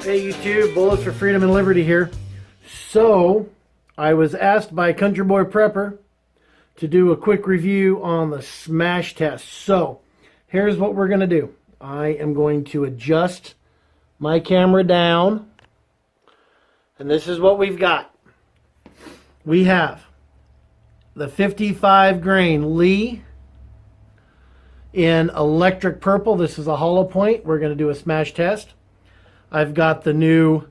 Hey YouTube, Bullets for Freedom and Liberty here. So, I was asked by Countryboyprepper to do a quick review on the smash test. So, here's what we're going to do. I am going to adjust my camera down. And this is what we've got. We have the 55 grain Lee in electric purple. This is a hollow point. We're going to do a smash test. I've got the new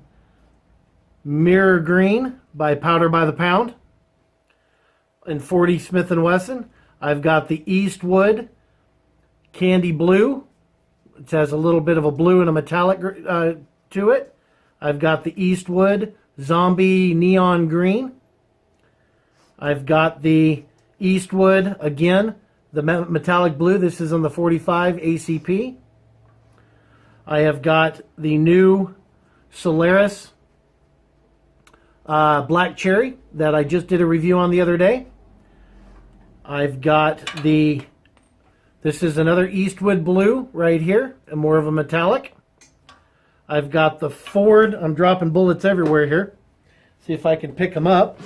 mirror green by Powder by the Pound in 40 Smith & Wesson. I've got the Eastwood candy blue. It has a little bit of a blue and a metallic to it. I've got the Eastwood zombie neon green. I've got the Eastwood, again, the metallic blue. This is on the 45 ACP. I have got the new Solaris Black Cherry that I just did a review on the other day. I've got this is another Eastwood blue right here, and more of a metallic. I've got the Ford, I'm dropping bullets everywhere here. See if I can pick them up.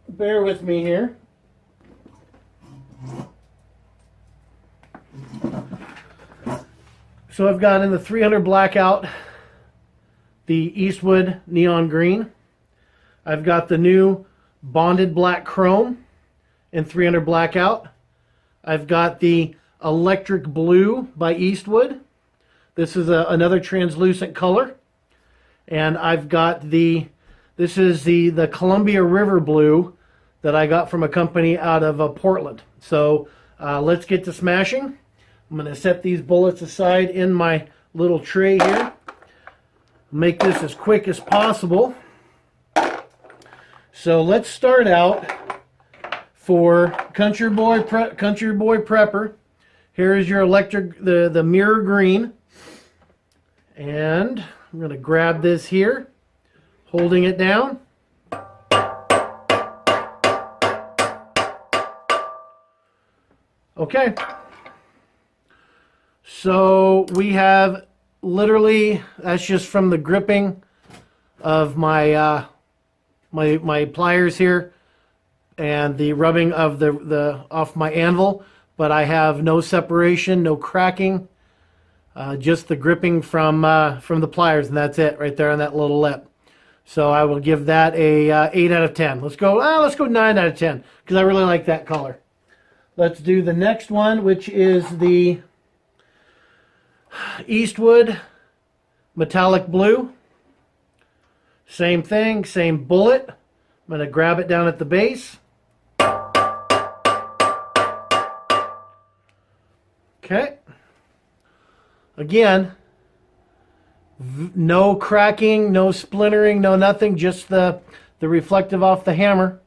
Bear with me here. So I've got in the 300 blackout the Eastwood neon green. I've got the new bonded black chrome in 300 blackout. I've got the electric blue by Eastwood. This is another translucent color. And I've got this is the Columbia River blue that I got from a company out of Portland. So let's get to smashing. I'm going to set these bullets aside in my little tray here. Make this as quick as possible. So let's start out for Countryboyprepper. Here is your electric, the mirror green. And I'm going to grab this here, holding it down. Okay. So we have literally, that's just from the gripping of my my pliers here and the rubbing of the off my anvil, but I have no separation, no cracking, just the gripping from the pliers, and that's it right there on that little lip. So I will give that a 8 out of 10. Let's go 9 out of 10 because I really like that color. Let's do the next one, which is the Eastwood metallic blue. Same thing, same bullet. I'm going to grab it down at the base. Okay. Again, no cracking, no splintering, no nothing, just the reflective off the hammer.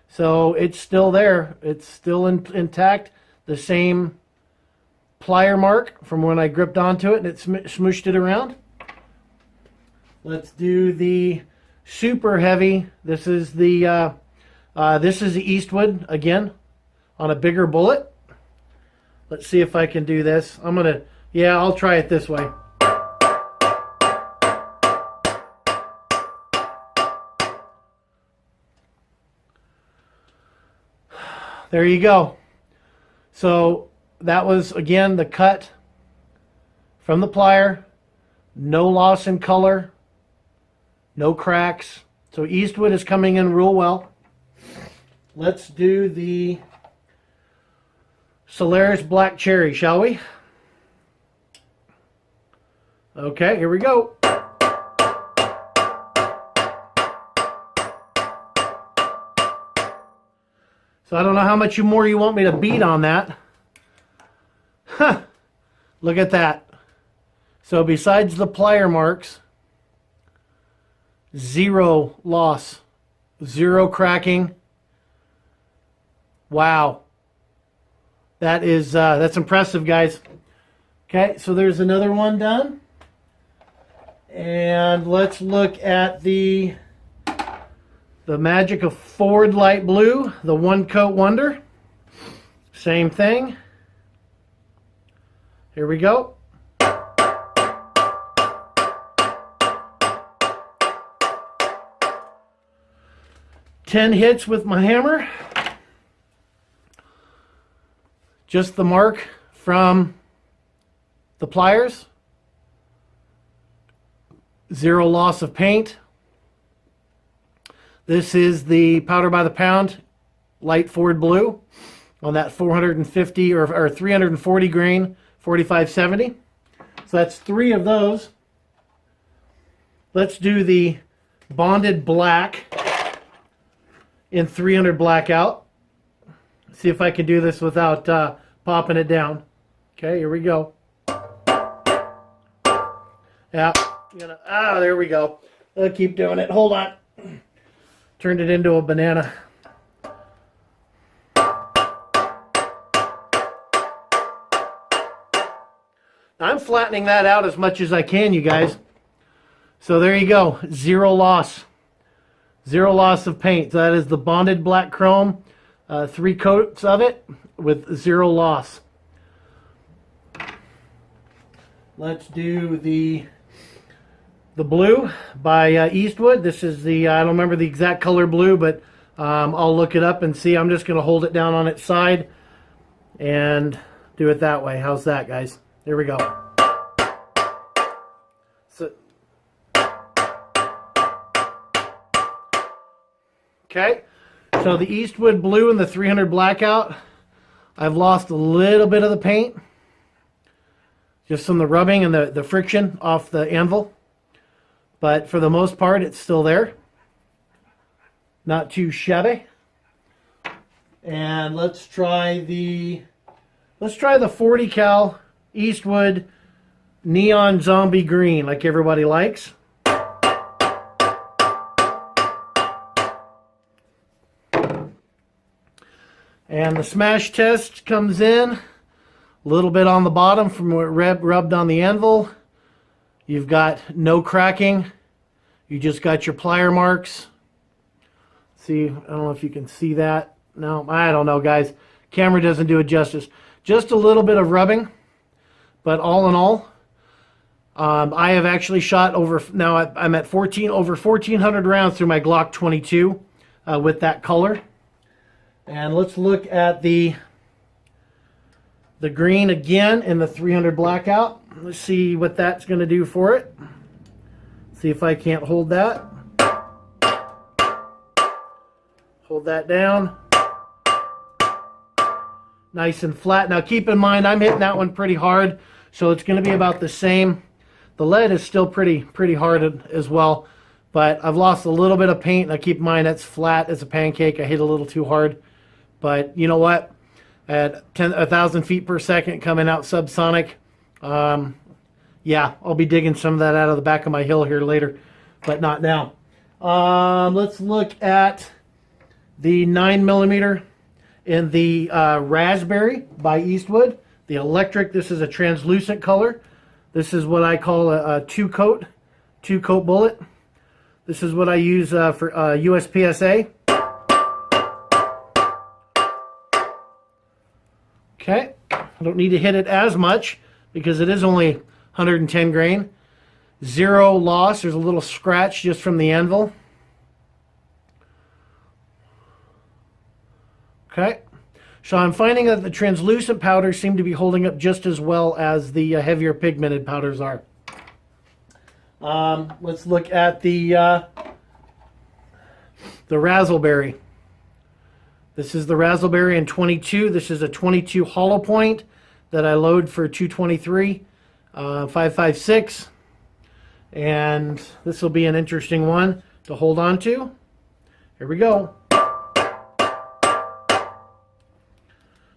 So it's still there. It's still intact. The same plier mark from when I gripped onto it and it smooshed it around. Let's do the super heavy. This is the Eastwood again on a bigger bullet. Let's see if I can do this. I'll try it this way. There you go. So that was, again, the cut from the plier. No loss in color. No cracks. So Eastwood is coming in real well. Let's do the Solaris Black Cherry, shall we? Okay, here we go. So I don't know how much more you want me to beat on that. Huh. Look at that. So besides the plier marks, zero loss, zero cracking. Wow. That's impressive, guys. Okay, so there's another one done. And let's look at the magic of Ford Light Blue, the One Coat Wonder. Same thing. Here we go. 10 hits with my hammer. Just the mark from the pliers. 0 loss of paint. This is the Powder by the Pound light forward blue on that 450 or 340 grain 4570. So that's 3 of those. Let's do the bonded black in 300 blackout. See if I can do this without popping it down. Okay, here we go. Yeah, there we go. I'll keep doing it. Hold on. Turned it into a banana. I'm flattening that out as much as I can, you guys. So there you go. 0 loss. 0 loss of paint. So that is the bonded black chrome. 3 coats of it with 0 loss. Let's do the blue by Eastwood. This is the, I don't remember the exact color blue, but I'll look it up and see. I'm just going to hold it down on its side and do it that way. How's that, guys? Here we go. So, okay, so the Eastwood blue and the 300 blackout, I've lost a little bit of the paint. Just from the rubbing and the friction off the anvil. But for the most part, it's still there. Not too shabby. And let's try the 40 cal Eastwood neon zombie green, like everybody likes. And the smash test comes in a little bit on the bottom from where it rubbed on the anvil. You've got no cracking. You just got your plier marks. See, I don't know if you can see that. No, I don't know, guys. Camera doesn't do it justice. Just a little bit of rubbing, but all in all, I have actually shot over, now I'm at over 1,400 rounds through my Glock 22 with that color. And let's look at the green again in the 300 blackout. Let's see what that's going to do for it. See if I can't hold that. Hold that down. Nice and flat. Now keep in mind, I'm hitting that one pretty hard, so it's going to be about the same. The lead is still pretty hard as well, but I've lost a little bit of paint. Now keep in mind, that's flat as a pancake. I hit a little too hard, but you know what? At 1,000 feet per second coming out subsonic, yeah, I'll be digging some of that out of the back of my hill here later, but not now. Let's look at the 9mm in the Razzleberry by Eastwood. The electric, this is a translucent color. This is what I call a two-coat bullet. This is what I use for USPSA. Okay, I don't need to hit it as much because it is only 110 grain. 0 loss. There's a little scratch just from the anvil. Okay, so I'm finding that the translucent powders seem to be holding up just as well as the heavier pigmented powders are. Let's look at the Razzleberry. This is the Razzleberry in 22. This is a 22 hollow point that I load for 223, 5.56. And this will be an interesting one to hold on to. Here we go.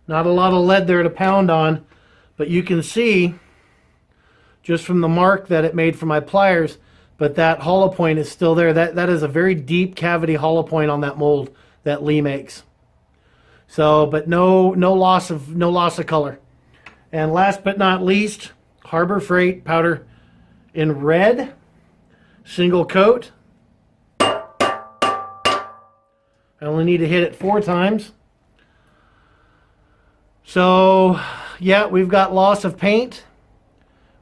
Not a lot of lead there to pound on, but you can see just from the mark that it made for my pliers, but that hollow point is still there. That is a very deep cavity hollow point on that mold that Lee makes. So, but no loss of color. And last but not least, Harbor Freight powder in red, single coat. I only need to hit it 4 times. So, yeah, we've got loss of paint.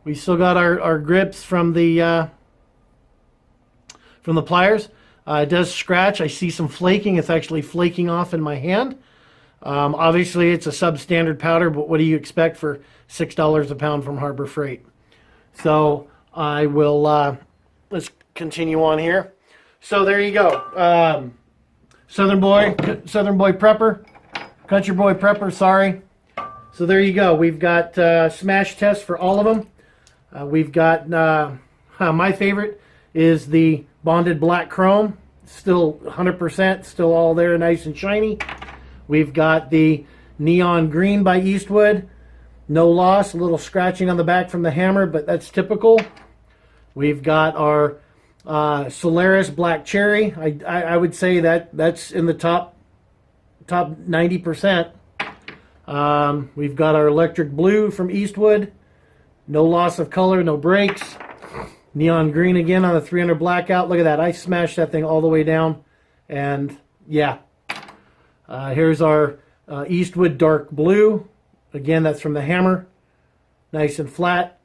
We still got our grips from the pliers. It does scratch. I see some flaking. It's actually flaking off in my hand. Obviously, it's a substandard powder, but what do you expect for $6 a pound from Harbor Freight? So I will, let's continue on here. So there you go. Southern Boy Prepper, Country Boy Prepper, sorry. So there you go. We've got smash tests for all of them. We've got, my favorite is the bonded black chrome. Still 100%, still all there, nice and shiny. We've got the neon green by Eastwood. No loss, a little scratching on the back from the hammer, but that's typical. We've got our Solaris black cherry. I would say that's in the top 90%. We've got our electric blue from Eastwood. No loss of color, no breaks. Neon green again on the 300 blackout. Look at that. I smashed that thing all the way down. And yeah. Here's our Eastwood dark blue. Again, that's from the hammer. Nice and flat.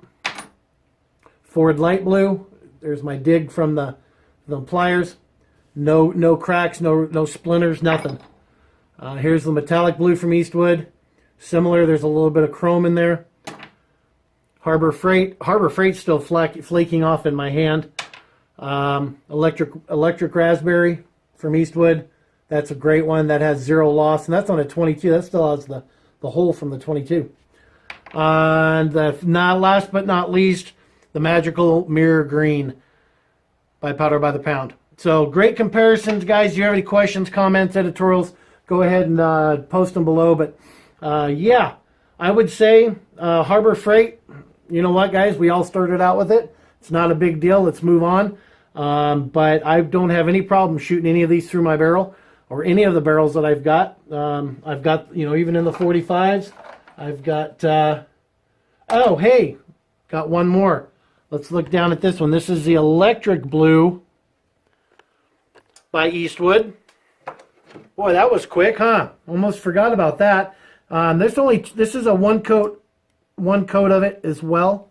Ford light blue. There's my dig from the pliers. No cracks, no splinters, nothing. Here's the metallic blue from Eastwood. Similar, there's a little bit of chrome in there. Harbor Freight's still flaking off in my hand. Electric Razzleberry from Eastwood. That's a great one. That has zero loss, and that's on a 22. That still has the hole from the 22. And last but not least, the magical mirror green by Powder by the Pound. So great comparisons, guys. If you have any questions, comments, editorials, go ahead and post them below. But yeah, I would say Harbor Freight. You know what, guys? We all started out with it. It's not a big deal. Let's move on. But I don't have any problem shooting any of these through my barrel or any of the barrels that I've got. I've got, even in the 45s, I've got, oh, hey, got one more. Let's look down at this one. This is the electric blue by Eastwood. Boy, that was quick, huh? Almost forgot about that. This is a one coat of it as well,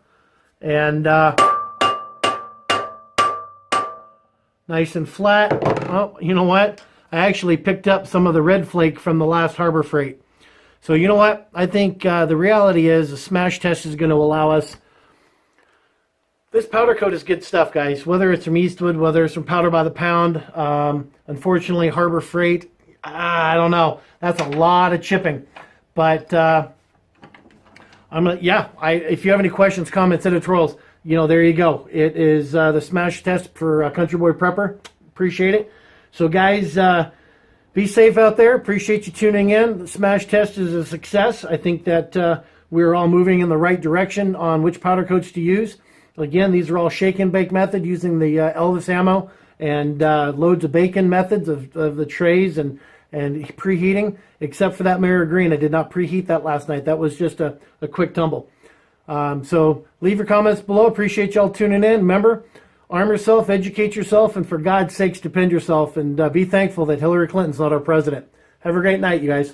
and nice and flat. Oh, you know what? I actually picked up some of the red flake from the last Harbor Freight. So you know what? I think the reality is the smash test is going to allow us. This powder coat is good stuff, guys. Whether it's from Eastwood, whether it's from Powder by the Pound. Unfortunately, Harbor Freight, I don't know. That's a lot of chipping, but. If you have any questions, comments, editorials, there you go. It is the smash test for Country Boy Prepper. Appreciate it. So, guys, be safe out there. Appreciate you tuning in. The smash test is a success. I think that we're all moving in the right direction on which powder coats to use. Again, these are all shake and bake method using the Elvis ammo and loads of bacon methods of the trays and preheating, except for that mirror green. I did not preheat that last night. That was just a quick tumble. So leave your comments below. Appreciate y'all tuning in. Remember, arm yourself, educate yourself, and for God's sakes, defend yourself. And be thankful that Hillary Clinton's not our president. Have a great night, you guys.